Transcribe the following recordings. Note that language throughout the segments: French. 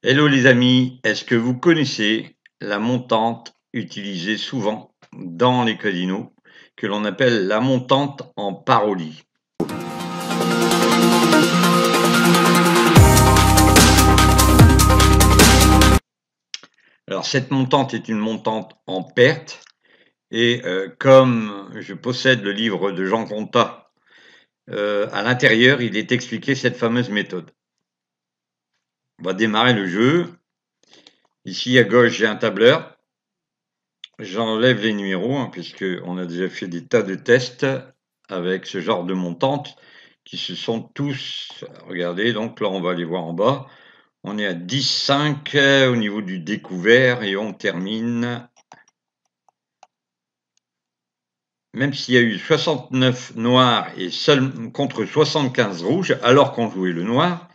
Hello les amis, est-ce que vous connaissez la montante utilisée souvent dans les casinos que l'on appelle la montante en paroli? Alors cette montante est une montante en perte et comme je possède le livre de Jean Contat, à l'intérieur il est expliqué cette fameuse méthode. On va démarrer le jeu. Ici à gauche j'ai un tableur. J'enlève les numéros, hein, puisqu'on a déjà fait des tas de tests avec ce genre de montantes qui se sont tous regardez, donc là on va aller voir en bas. On est à 10,5 au niveau du découvert et on termine. Même s'il y a eu 69 noirs et contre 75 rouges, alors qu'on jouait le noir,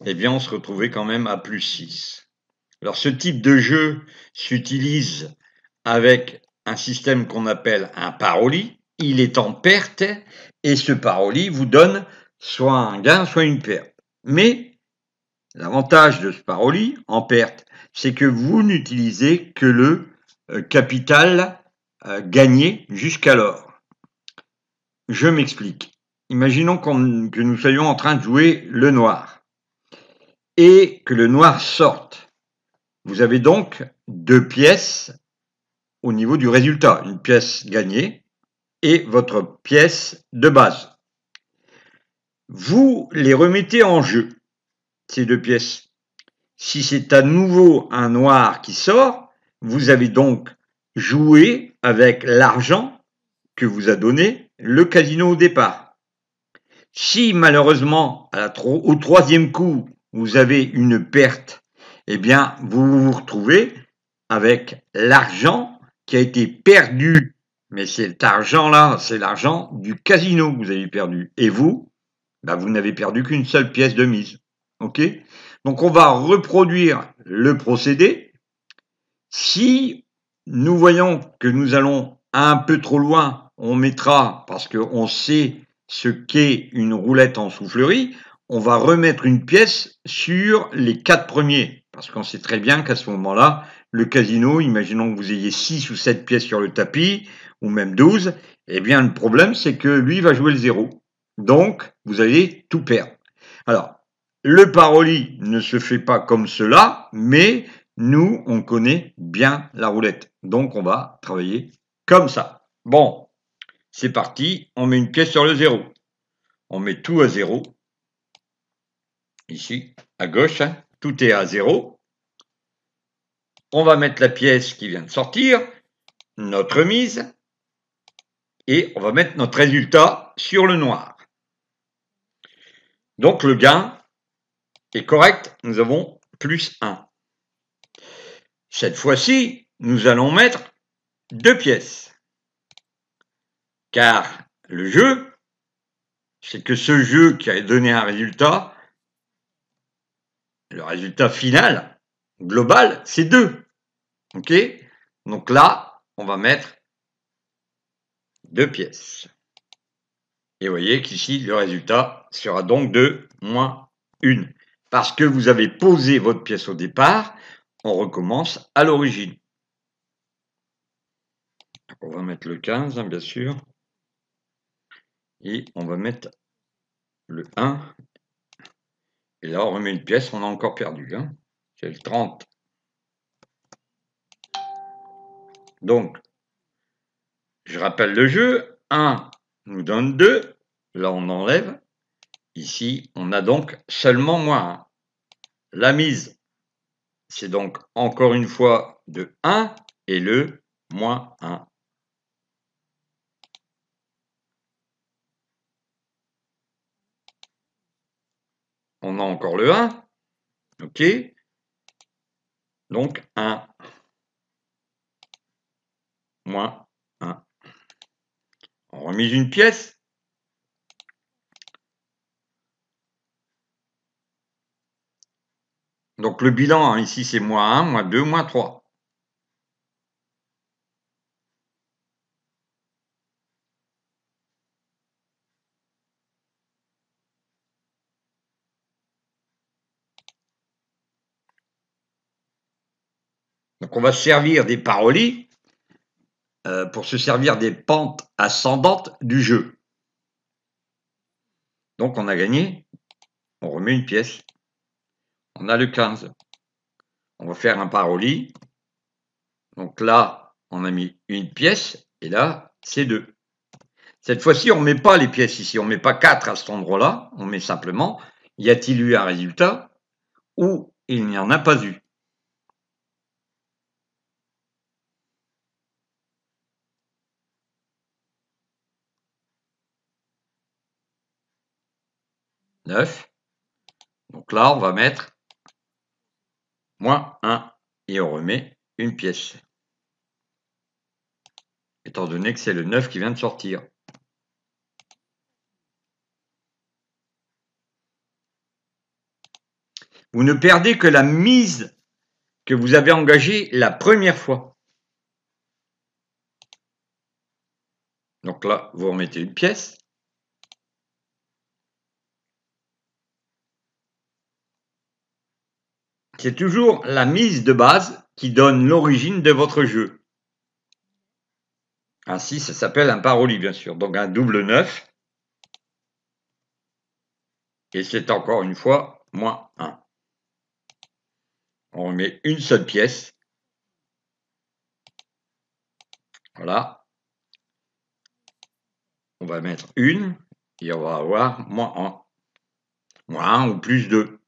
eh bien on se retrouvait quand même à plus 6. Alors ce type de jeu s'utilise avec un système qu'on appelle un paroli. Il est en perte et ce paroli vous donne soit un gain, soit une perte. Mais l'avantage de ce paroli en perte, c'est que vous n'utilisez que le capital gagné jusqu'alors. Je m'explique. Imaginons que nous soyons en train de jouer le noir et que le noir sorte. Vous avez donc deux pièces au niveau du résultat, une pièce gagnée et votre pièce de base. Vous les remettez en jeu, ces deux pièces. Si c'est à nouveau un noir qui sort, vous avez donc joué avec l'argent que vous a donné le casino au départ. Si malheureusement, au troisième coup, vous avez une perte, eh bien, vous vous retrouvez avec l'argent qui a été perdu. Mais cet argent-là, c'est l'argent du casino que vous avez perdu. Et vous, vous n'avez perdu qu'une seule pièce de mise. OK? Donc, on va reproduire le procédé. Si nous voyons que nous allons un peu trop loin, on mettra, parce qu'on sait ce qu'est une roulette en soufflerie, on va remettre une pièce sur les 4 premiers. Parce qu'on sait très bien qu'à ce moment-là, le casino, imaginons que vous ayez 6 ou 7 pièces sur le tapis, ou même 12, eh bien le problème c'est que lui va jouer le 0. Donc, vous allez tout perdre. Alors, le paroli ne se fait pas comme cela, mais nous, on connaît bien la roulette. Donc, on va travailler comme ça. Bon, c'est parti. On met une pièce sur le 0. On met tout à 0. Ici, à gauche, hein, tout est à 0. On va mettre la pièce qui vient de sortir, notre mise, et on va mettre notre résultat sur le noir. Donc, le gain est correct. Nous avons plus 1. Cette fois-ci, nous allons mettre 2 pièces. Car le jeu, c'est que ce jeu qui a donné un résultat, le résultat final, global, c'est 2. OK? Donc là, on va mettre 2 pièces. Et vous voyez qu'ici, le résultat sera donc de moins 1. Parce que vous avez posé votre pièce au départ, on recommence à l'origine. On va mettre le 15, hein, bien sûr. Et on va mettre le 1. Et là, on remet une pièce, on a encore perdu. Hein. C'est le 30. Donc, je rappelle le jeu. 1 nous donne 2. Là, on enlève. Ici, on a donc seulement moins 1. La mise, c'est donc encore une fois de 1 et le moins 1. On a encore le 1. OK. Donc 1 moins 1. On remise une pièce. Donc le bilan, hein, ici, c'est moins 1, moins 2, moins 3. Donc on va se servir des parolis pour se servir des pentes ascendantes du jeu. Donc on a gagné, on remet une pièce. On a le 15. On va faire un paroli. Donc là, on a mis une pièce et là, c'est 2. Cette fois-ci, on ne met pas les pièces ici, on ne met pas 4 à cet endroit-là, on met simplement, y a-t-il eu un résultat ou il n'y en a pas eu. « 9. Donc là, on va mettre moins 1 et on remet une pièce. Étant donné que c'est le 9 qui vient de sortir. Vous ne perdez que la mise que vous avez engagée la première fois. Donc là, vous remettez une pièce. C'est toujours la mise de base qui donne l'origine de votre jeu. Ainsi, ça s'appelle un paroli, bien sûr. Donc un double 9. Et c'est encore une fois moins 1. On remet une seule pièce. Voilà. On va mettre une et on va avoir moins 1. Moins 1 ou plus 2.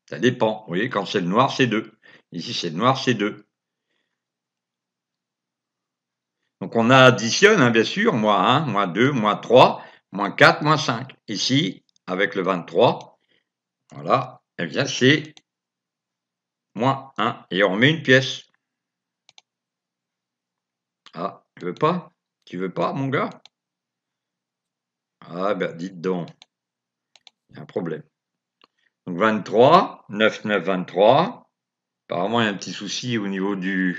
Ça dépend. Vous voyez, quand c'est le noir, c'est 2. Ici, c'est le noir, c'est 2. Donc on additionne, hein, bien sûr, moins 1, moins 2, moins 3, moins 4, moins 5. Ici, avec le 23, voilà, eh bien c'est moins 1. Et on remet une pièce. Ah, tu veux pas? Tu veux pas, mon gars? Ah ben, dites donc, il y a un problème. Donc 23, 9, 9, 23. Apparemment, il y a un petit souci au niveau du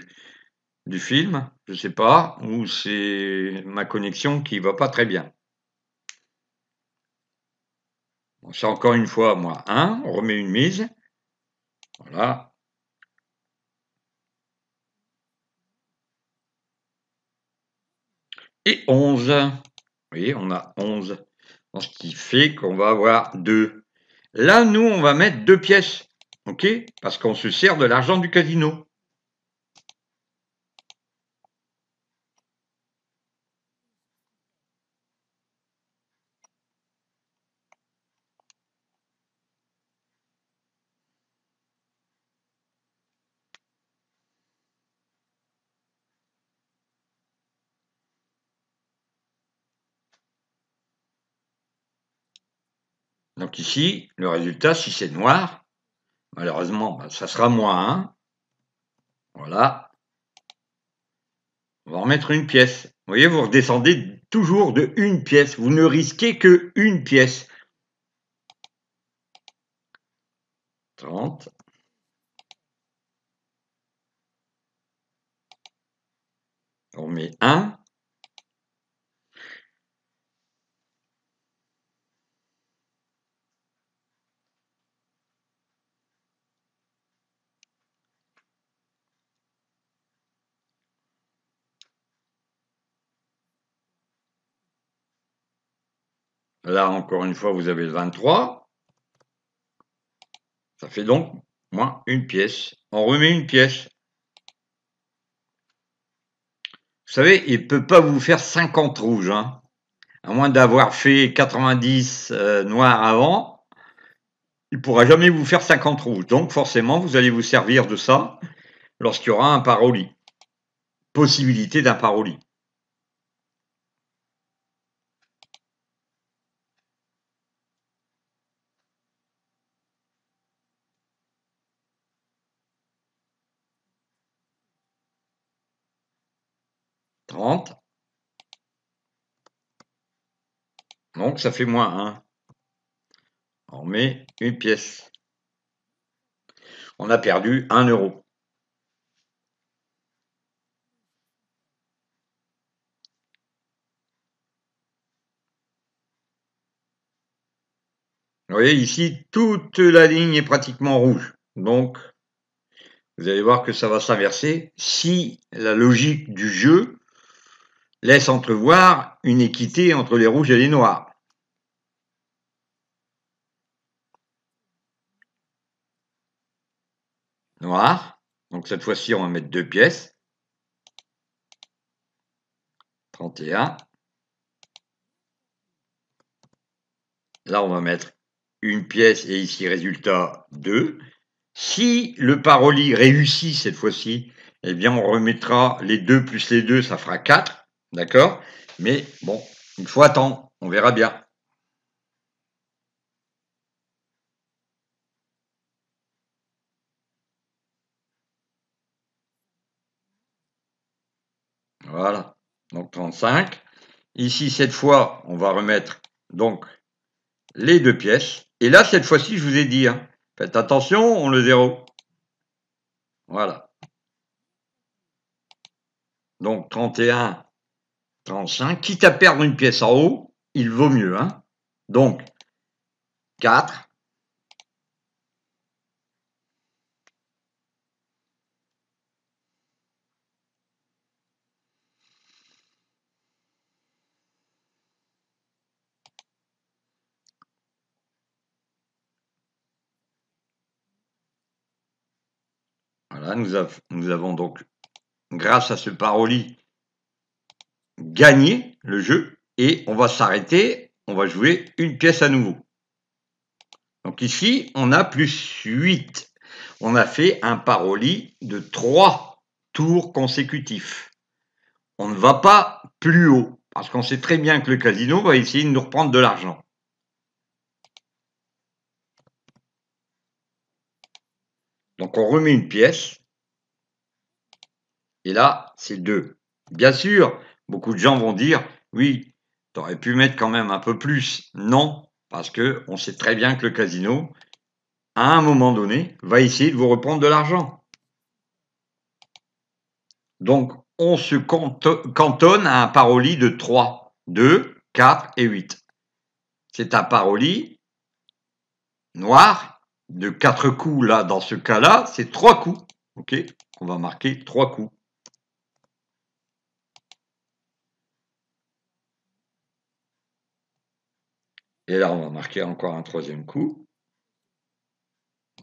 film, je sais pas, ou c'est ma connexion qui va pas très bien. Bon, c'est encore une fois moins 1, on remet une mise. Voilà. Et 11. Vous voyez, on a 11. Ce qui fait qu'on va avoir 2. Là, nous, on va mettre 2 pièces. OK? Parce qu'on se sert de l'argent du casino. Donc ici, le résultat, si c'est noir, malheureusement, ça sera moins 1. Voilà. On va remettre une pièce. Vous voyez, vous redescendez toujours de une pièce. Vous ne risquez que une pièce. 30. On met 1. Là, encore une fois, vous avez le 23. Ça fait donc moins une pièce. On remet une pièce. Vous savez, il ne peut pas vous faire 50 rouges, hein. À moins d'avoir fait 90 noirs avant, il ne pourra jamais vous faire 50 rouges. Donc forcément, vous allez vous servir de ça lorsqu'il y aura un paroli. Possibilité d'un paroli. « 30. Donc ça fait moins 1. On met une pièce. On a perdu 1 euro. Vous voyez, ici, toute la ligne est pratiquement rouge. Donc, Vous allez voir que ça va s'inverser si la logique du jeu laisse entrevoir une équité entre les rouges et les noirs. Noir. Donc cette fois-ci, on va mettre 2 pièces. 31. Là, on va mettre une pièce et ici, résultat, 2. Si le paroli réussit cette fois-ci, eh bien, on remettra les 2 plus les 2, ça fera 4. D'accord? Mais bon, il faut attendre. On verra bien. Voilà. Donc 35. Ici, cette fois, on va remettre donc les 2 pièces. Et là, cette fois-ci, je vous ai dit, hein, faites attention, on le 0. Voilà. Donc 31, 35. Quitte à perdre une pièce en haut, il vaut mieux. Hein. Donc 4. Voilà, nous avons donc, grâce à ce paroli, gagné le jeu. Et on va s'arrêter, on va jouer une pièce à nouveau. Donc ici, on a plus 8. On a fait un paroli de 3 tours consécutifs. On ne va pas plus haut, parce qu'on sait très bien que le casino va essayer de nous reprendre de l'argent. Donc on remet une pièce, et là, c'est 2. Bien sûr, beaucoup de gens vont dire, oui, tu aurais pu mettre quand même un peu plus. Non, parce qu'on sait très bien que le casino, à un moment donné, va essayer de vous reprendre de l'argent. Donc, on se cantonne à un paroli de 3, 2, 4 et 8. C'est un paroli noir de 4 coups. Là, dans ce cas-là, c'est 3 coups. OK? On va marquer 3 coups. Et là, on va marquer encore un 3e coup.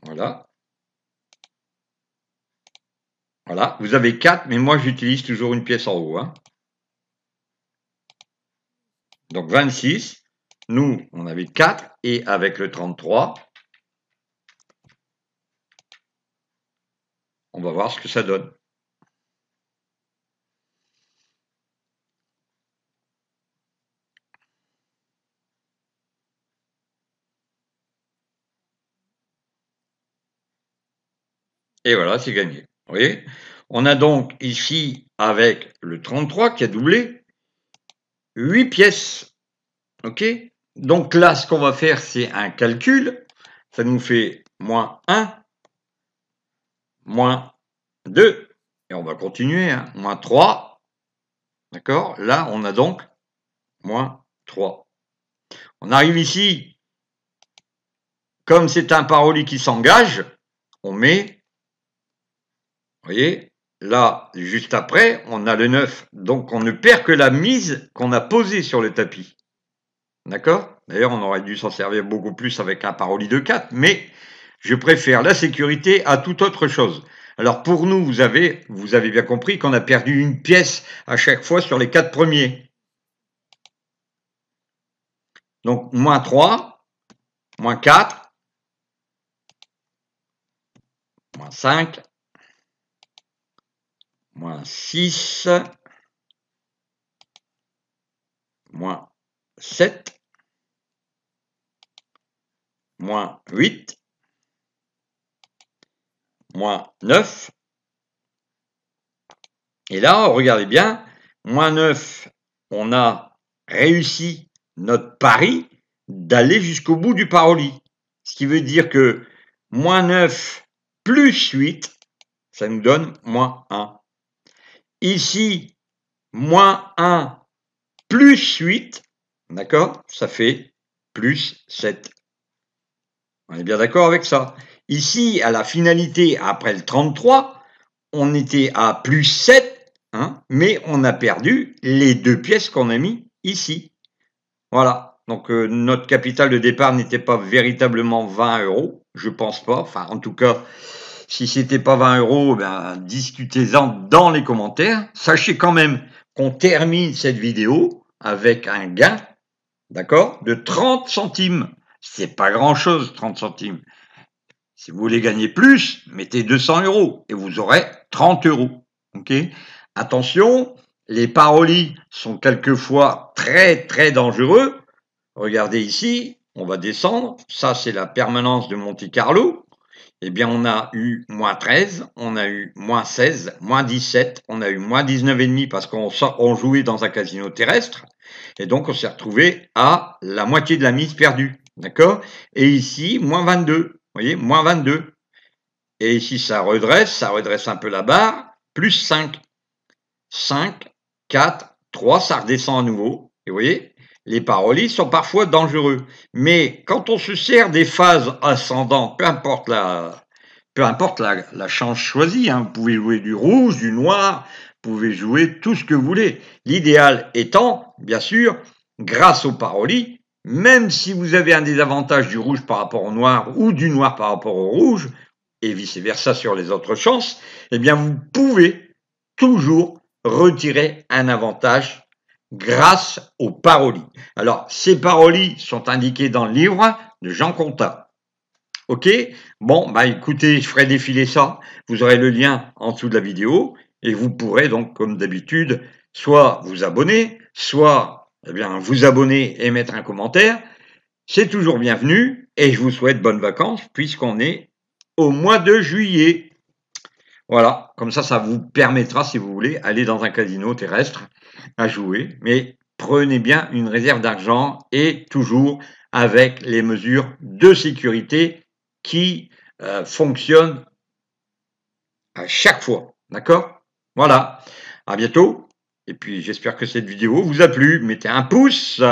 Voilà. Voilà. Vous avez 4, mais moi, j'utilise toujours une pièce en haut. Hein. Donc, 26. Nous, on avait 4. Et avec le 33, on va voir ce que ça donne. Et voilà, c'est gagné. Vous voyez? On a donc ici, avec le 33 qui a doublé, 8 pièces. OK? Donc là, ce qu'on va faire, c'est un calcul. Ça nous fait moins 1, moins 2, et on va continuer, hein, moins 3. D'accord? Là, on a donc moins 3. On arrive ici, comme c'est un paroli qui s'engage, on met, vous voyez, là, juste après, on a le 9. Donc, on ne perd que la mise qu'on a posée sur le tapis. D'accord? D'ailleurs, on aurait dû s'en servir beaucoup plus avec un paroli de 4, mais je préfère la sécurité à toute autre chose. Alors, pour nous, vous avez bien compris qu'on a perdu une pièce à chaque fois sur les 4 premiers. Donc, moins 3, moins 4, moins 5, moins 6, moins 7, moins 8, moins 9. Et là, regardez bien, moins 9, on a réussi notre pari d'aller jusqu'au bout du paroli. Ce qui veut dire que moins 9 plus 8, ça nous donne moins 1. Ici, moins 1 plus 8, d'accord, ça fait plus 7. On est bien d'accord avec ça. Ici, à la finalité, après le 33, on était à plus 7, hein, mais on a perdu les 2 pièces qu'on a mis ici. Voilà, donc notre capital de départ n'était pas véritablement 20 €, je pense pas. Enfin, en tout cas, si c'était pas 20 €, ben, discutez-en dans les commentaires. Sachez quand même qu'on termine cette vidéo avec un gain, d'accord, de 30 centimes. C'est pas grand-chose, 30 centimes. Si vous voulez gagner plus, mettez 200 € et vous aurez 30 €. Ok. Attention, les parolis sont quelquefois très très dangereux. Regardez ici, on va descendre. Ça, c'est la permanence de Monte Carlo. Eh bien, on a eu moins 13, on a eu moins 16, moins 17, on a eu moins 19,5 parce qu'on jouait dans un casino terrestre. Et donc, on s'est retrouvé à la moitié de la mise perdue. D'accord? Et ici, moins 22. Vous voyez, moins 22. Et ici, ça redresse un peu la barre, plus 5. 5, 4, 3, ça redescend à nouveau. Et vous voyez, les parolis sont parfois dangereux. Mais quand on se sert des phases ascendantes, peu importe la chance choisie, hein, vous pouvez jouer du rouge, du noir, vous pouvez jouer tout ce que vous voulez. L'idéal étant, bien sûr, grâce aux parolis, même si vous avez un désavantage du rouge par rapport au noir ou du noir par rapport au rouge, et vice-versa sur les autres chances, eh bien vous pouvez toujours retirer un avantage grâce aux parolis. Alors, ces parolis sont indiqués dans le livre de Jean Contat. Ok? Bon, bah écoutez, je ferai défiler ça. Vous aurez le lien en dessous de la vidéo et vous pourrez donc, comme d'habitude, soit vous abonner, soit eh bien, vous abonner et mettre un commentaire. C'est toujours bienvenu et je vous souhaite bonnes vacances puisqu'on est au mois de juillet. Voilà, comme ça vous permettra, si vous voulez, aller dans un casino terrestre à jouer. Mais prenez bien une réserve d'argent et toujours avec les mesures de sécurité qui fonctionnent à chaque fois. D'accord? Voilà. À bientôt. Et puis j'espère que cette vidéo vous a plu. Mettez un pouce.